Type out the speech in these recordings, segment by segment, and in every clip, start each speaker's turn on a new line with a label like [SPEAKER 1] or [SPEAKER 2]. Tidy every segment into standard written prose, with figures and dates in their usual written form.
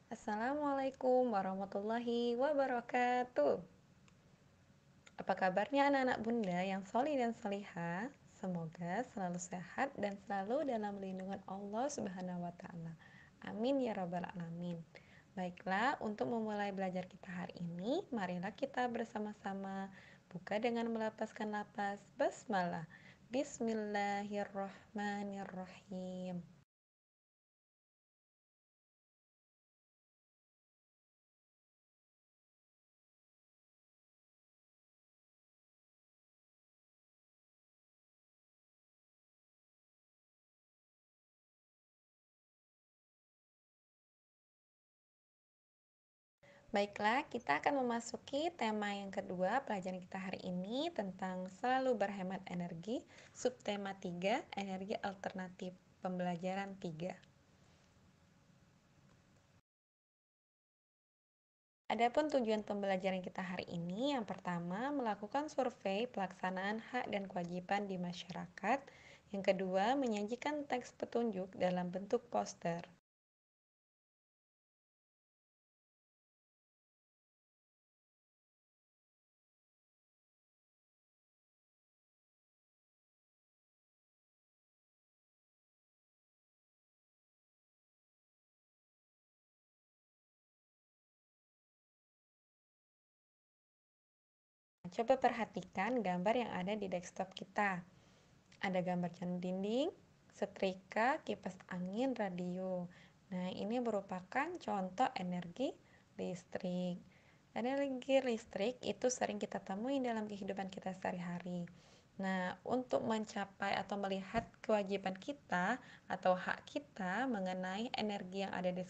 [SPEAKER 1] Assalamualaikum warahmatullahi wabarakatuh. Apa kabarnya anak-anak bunda yang solih dan solihah? Semoga selalu sehat dan selalu dalam lindungan Allah Subhanahu wa Ta'ala. Amin ya Rabbal 'Alamin. Baiklah, untuk memulai belajar kita hari ini, marilah kita bersama-sama buka dengan melapaskan lapas basmalah. Bismillahirrahmanirrahim. Baiklah, kita akan memasuki tema yang kedua pelajaran kita hari ini tentang selalu berhemat energi, subtema 3, energi alternatif, pembelajaran 3. Adapun tujuan pembelajaran kita hari ini, yang pertama, melakukan survei pelaksanaan hak dan kewajiban di masyarakat. Yang kedua, menyajikan teks petunjuk dalam bentuk poster. Coba perhatikan gambar yang ada di desktop kita. Ada gambar jam dinding, setrika, kipas angin, radio. Nah, ini merupakan contoh energi listrik. Energi listrik itu sering kita temui dalam kehidupan kita sehari-hari. Nah, untuk mencapai atau melihat kewajiban kita atau hak kita mengenai energi yang ada di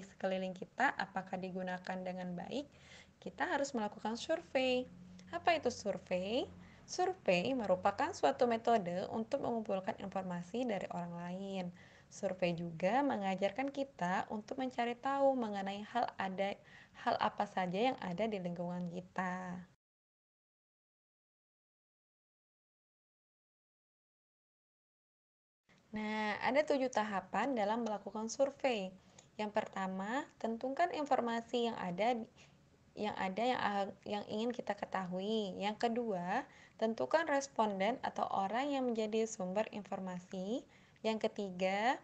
[SPEAKER 1] sekeliling kita, apakah digunakan dengan baik, kita harus melakukan survei. Apa itu survei? Survei merupakan suatu metode untuk mengumpulkan informasi dari orang lain. Survei juga mengajarkan kita untuk mencari tahu mengenai hal apa saja yang ada di lingkungan kita. Nah, ada 7 tahapan dalam melakukan survei. Yang pertama, tentukan informasi yang ingin kita ketahui. Yang kedua, tentukan responden atau orang yang menjadi sumber informasi. Yang ketiga,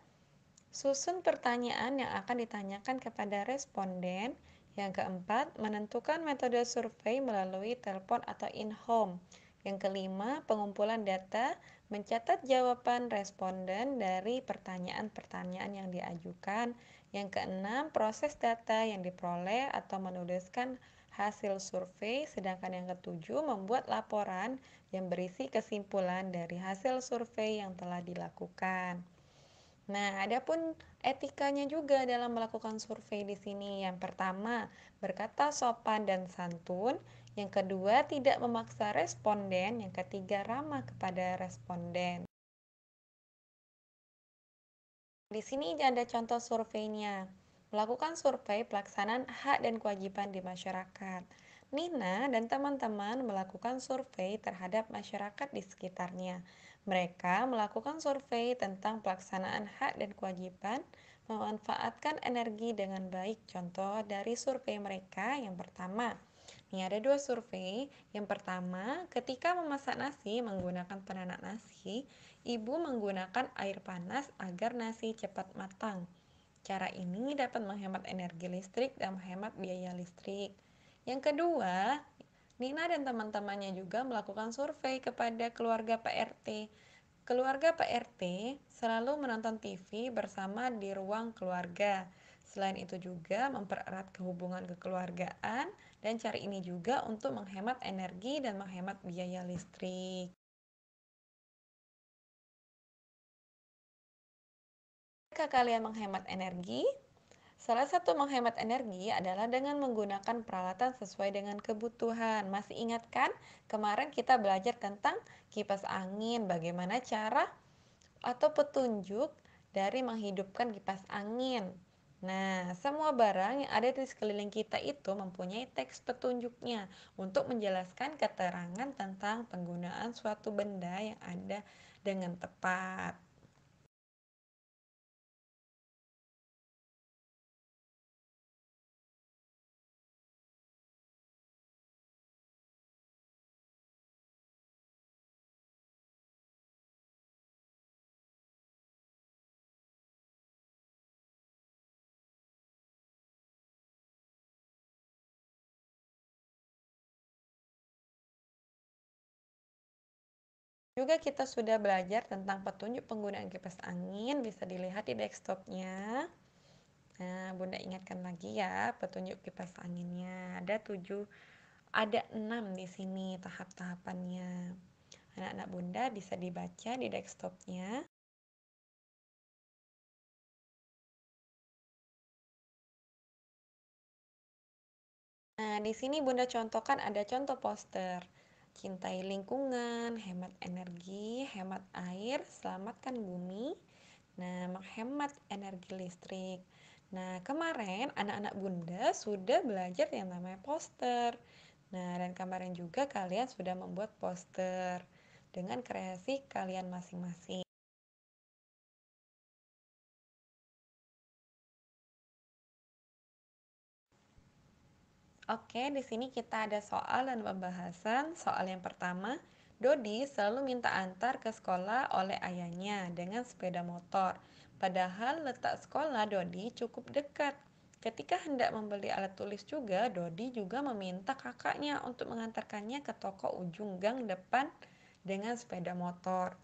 [SPEAKER 1] susun pertanyaan yang akan ditanyakan kepada responden. Yang keempat, menentukan metode survei melalui telepon atau in-home. Yang kelima, pengumpulan data, mencatat jawaban responden dari pertanyaan-pertanyaan yang diajukan. Yang keenam, proses data yang diperoleh atau menuliskan hasil survei. Sedangkan yang ketujuh, membuat laporan yang berisi kesimpulan dari hasil survei yang telah dilakukan. Nah, adapun etikanya juga dalam melakukan survei di sini. Yang pertama, berkata sopan dan santun. Yang kedua, tidak memaksa responden. Yang ketiga, ramah kepada responden. Di sini ada contoh surveinya. Melakukan survei pelaksanaan hak dan kewajiban di masyarakat. Nina dan teman-teman melakukan survei terhadap masyarakat di sekitarnya. Mereka melakukan survei tentang pelaksanaan hak dan kewajiban, memanfaatkan energi dengan baik. Contoh dari survei mereka yang pertama. Ini ada 2 survei. Yang pertama, ketika memasak nasi menggunakan penanak nasi, ibu menggunakan air panas agar nasi cepat matang. Cara ini dapat menghemat energi listrik dan menghemat biaya listrik. Yang kedua, Nina dan teman-temannya juga melakukan survei kepada keluarga PRT. Keluarga PRT selalu menonton TV bersama di ruang keluarga. Selain itu juga mempererat kehubungan kekeluargaan dan cara ini juga untuk menghemat energi dan menghemat biaya listrik. Jika kalian menghemat energi, salah satu menghemat energi adalah dengan menggunakan peralatan sesuai dengan kebutuhan. Masih ingat kan? Kemarin kita belajar tentang kipas angin, bagaimana cara atau petunjuk dari menghidupkan kipas angin. Nah, semua barang yang ada di sekeliling kita itu mempunyai teks petunjuknya untuk menjelaskan keterangan tentang penggunaan suatu benda yang ada dengan tepat. Juga kita sudah belajar tentang petunjuk penggunaan kipas angin, bisa dilihat di desktopnya. Nah, Bunda ingatkan lagi ya petunjuk kipas anginnya. Ada 6 di sini tahap-tahapannya. Anak-anak Bunda bisa dibaca di desktopnya. Nah, di sini Bunda contohkan ada contoh poster. Cintai lingkungan, hemat energi, hemat air, selamatkan bumi. Nah, menghemat energi listrik. Nah, kemarin anak-anak Bunda sudah belajar yang namanya poster. Nah, dan kemarin juga kalian sudah membuat poster dengan kreasi kalian masing-masing. Oke, di sini kita ada soal dan pembahasan. Soal yang pertama, Dodi selalu minta antar ke sekolah oleh ayahnya dengan sepeda motor. Padahal letak sekolah Dodi cukup dekat. Ketika hendak membeli alat tulis juga, Dodi juga meminta kakaknya untuk mengantarkannya ke toko ujung gang depan dengan sepeda motor.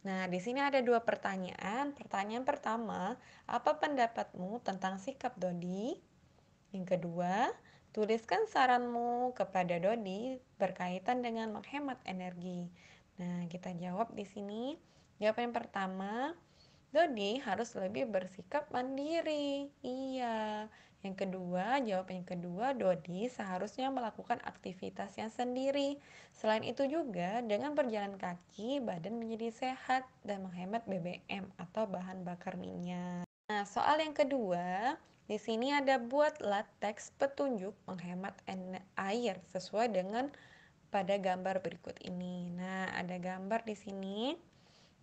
[SPEAKER 1] Nah, di sini ada dua pertanyaan. Pertanyaan pertama, apa pendapatmu tentang sikap Dodi? Yang kedua, tuliskan saranmu kepada Dodi berkaitan dengan menghemat energi. Nah, kita jawab di sini. Jawaban pertama, Dodi harus lebih bersikap mandiri. Iya. Jawaban yang kedua, Dodi seharusnya melakukan aktivitasnya sendiri. Selain itu juga, dengan berjalan kaki, badan menjadi sehat dan menghemat BBM atau bahan bakar minyak. Nah, soal yang kedua, di sini ada buatlah teks petunjuk menghemat air sesuai dengan pada gambar berikut ini. Nah, ada gambar di sini.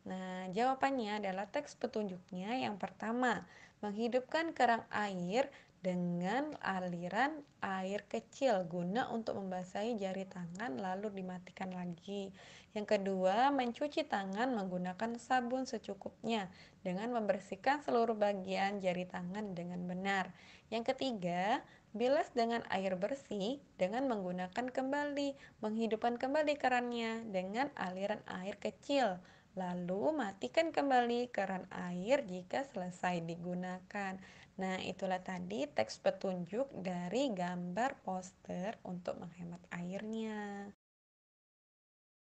[SPEAKER 1] Nah, jawabannya adalah teks petunjuknya yang pertama, menghidupkan kerang air dengan aliran air kecil guna untuk membasahi jari tangan lalu dimatikan lagi. Yang kedua, mencuci tangan menggunakan sabun secukupnya dengan membersihkan seluruh bagian jari tangan dengan benar. Yang ketiga, bilas dengan air bersih dengan menggunakan kembali, menghidupkan kembali kerannya dengan aliran air kecil. Lalu matikan kembali keran air jika selesai digunakan. Nah, itulah tadi teks petunjuk dari gambar poster untuk menghemat airnya.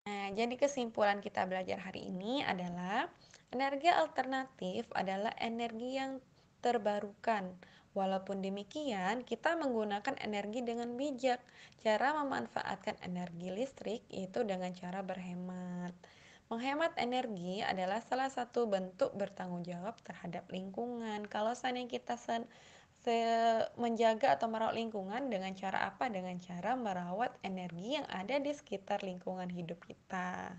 [SPEAKER 1] Nah, jadi kesimpulan kita belajar hari ini adalah energi alternatif adalah energi yang terbarukan. Walaupun demikian, kita menggunakan energi dengan bijak. Cara memanfaatkan energi listrik itu dengan cara berhemat. Menghemat energi adalah salah satu bentuk bertanggung jawab terhadap lingkungan. Kalau seandainya kita menjaga atau merawat lingkungan dengan cara apa? Dengan cara merawat energi yang ada di sekitar lingkungan hidup kita.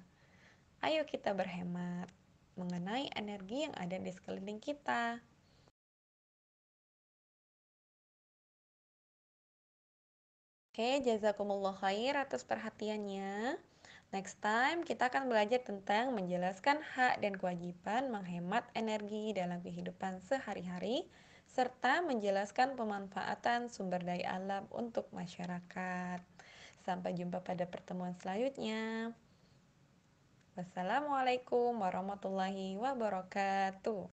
[SPEAKER 1] Ayo kita berhemat mengenai energi yang ada di sekeliling kita. Oke, jazakumullah khair atas perhatiannya. Next time kita akan belajar tentang menjelaskan hak dan kewajiban menghemat energi dalam kehidupan sehari-hari serta menjelaskan pemanfaatan sumber daya alam untuk masyarakat. Sampai jumpa pada pertemuan selanjutnya. Wassalamualaikum warahmatullahi wabarakatuh.